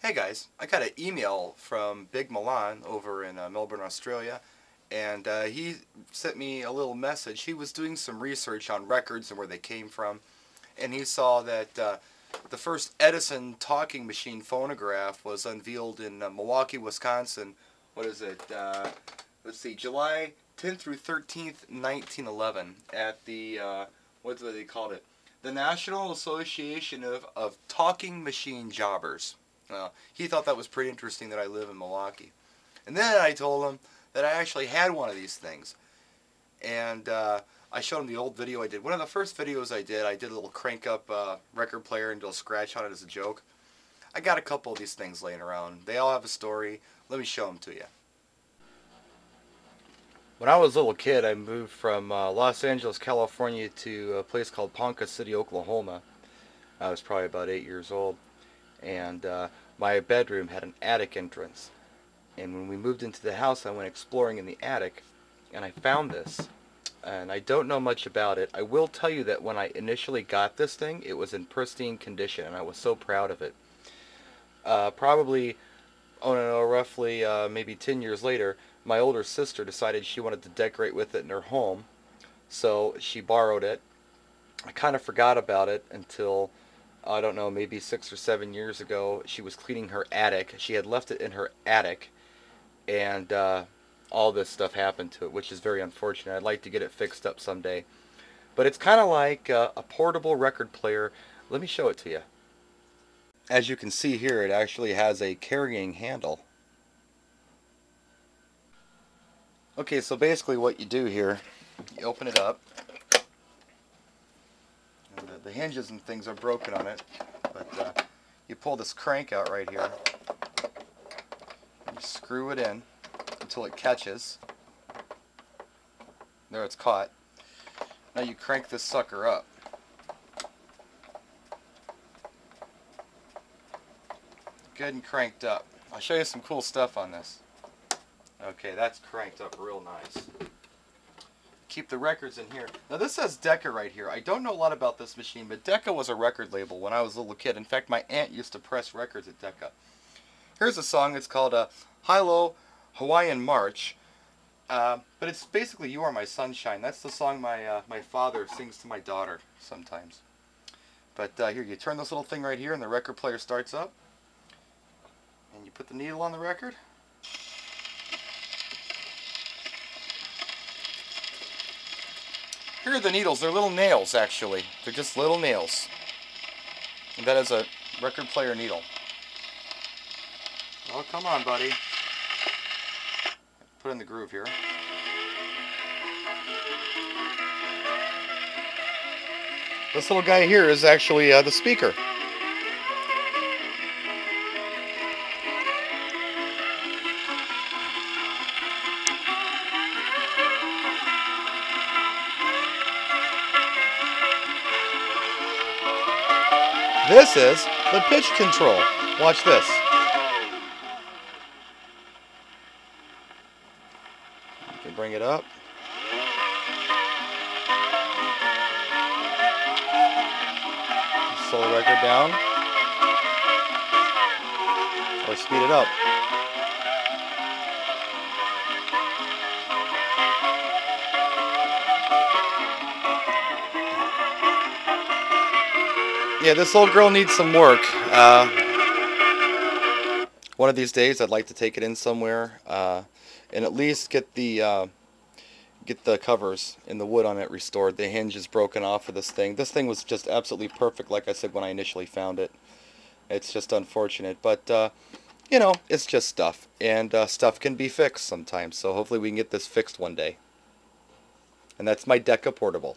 Hey guys, I got an email from Bigmilan over in Melbourne, Australia, and he sent me a little message. He was doing some research on records and where they came from, and he saw that the first Edison talking machine phonograph was unveiled in Milwaukee, Wisconsin. What is it? Let's see, July 10th through 13th, 1911, at the, what do they called it? The National Association of Talking Machine Jobbers. He thought that was pretty interesting that I live in Milwaukee. And then I told him that I actually had one of these things. And I showed him the old video I did. One of the first videos I did a little crank up record player and do a scratch on it as a joke. I got a couple of these things laying around. They all have a story. Let me show them to you. When I was a little kid, I moved from Los Angeles, California to a place called Ponca City, Oklahoma. I was probably about 8 years old. And my bedroom had an attic entrance. And when we moved into the house, I went exploring in the attic, and I found this. And I don't know much about it. I will tell you that when I initially got this thing, it was in pristine condition, and I was so proud of it. Probably, oh no, roughly maybe 10 years later, my older sister decided she wanted to decorate with it in her home, so she borrowed it. I kind of forgot about it until I don't know, maybe 6 or 7 years ago. She was cleaning her attic. She had left it in her attic, and all this stuff happened to it, which is very unfortunate. I'd like to get it fixed up someday. But it's kind of like a portable record player. Let me show it to you. As you can see here, it actually has a carrying handle. Okay, so basically what you do here, you open it up. And the hinges and things are broken on it, but you pull this crank out right here, and you screw it in until it catches. There, it's caught. Now you crank this sucker up. Good and cranked up. I'll show you some cool stuff on this. Okay, that's cranked up real nice. Keep the records in here. Now this says Deca right here. I don't know a lot about this machine, but Deca was a record label when I was a little kid. In fact, my aunt used to press records at Deca. Here's a song. It's called High-Low Hawaiian March. But it's basically You Are My Sunshine. That's the song my father sings to my daughter sometimes. But here, you turn this little thing right here and the record player starts up. And you put the needle on the record. Here are the needles. They're little nails, actually. They're just little nails. And that is a record player needle. Oh, come on, buddy. Put in the groove here. This little guy here is actually the speaker. This is the pitch control. Watch this. You can bring it up. Slow the record down. Or speed it up. Yeah, this little girl needs some work. One of these days, I'd like to take it in somewhere and at least get the covers and the wood on it restored. The hinge is broken off of this thing. This thing was just absolutely perfect, like I said when I initially found it. It's just unfortunate, but you know, it's just stuff, and stuff can be fixed sometimes. So hopefully we can get this fixed one day. And that's my Deca portable.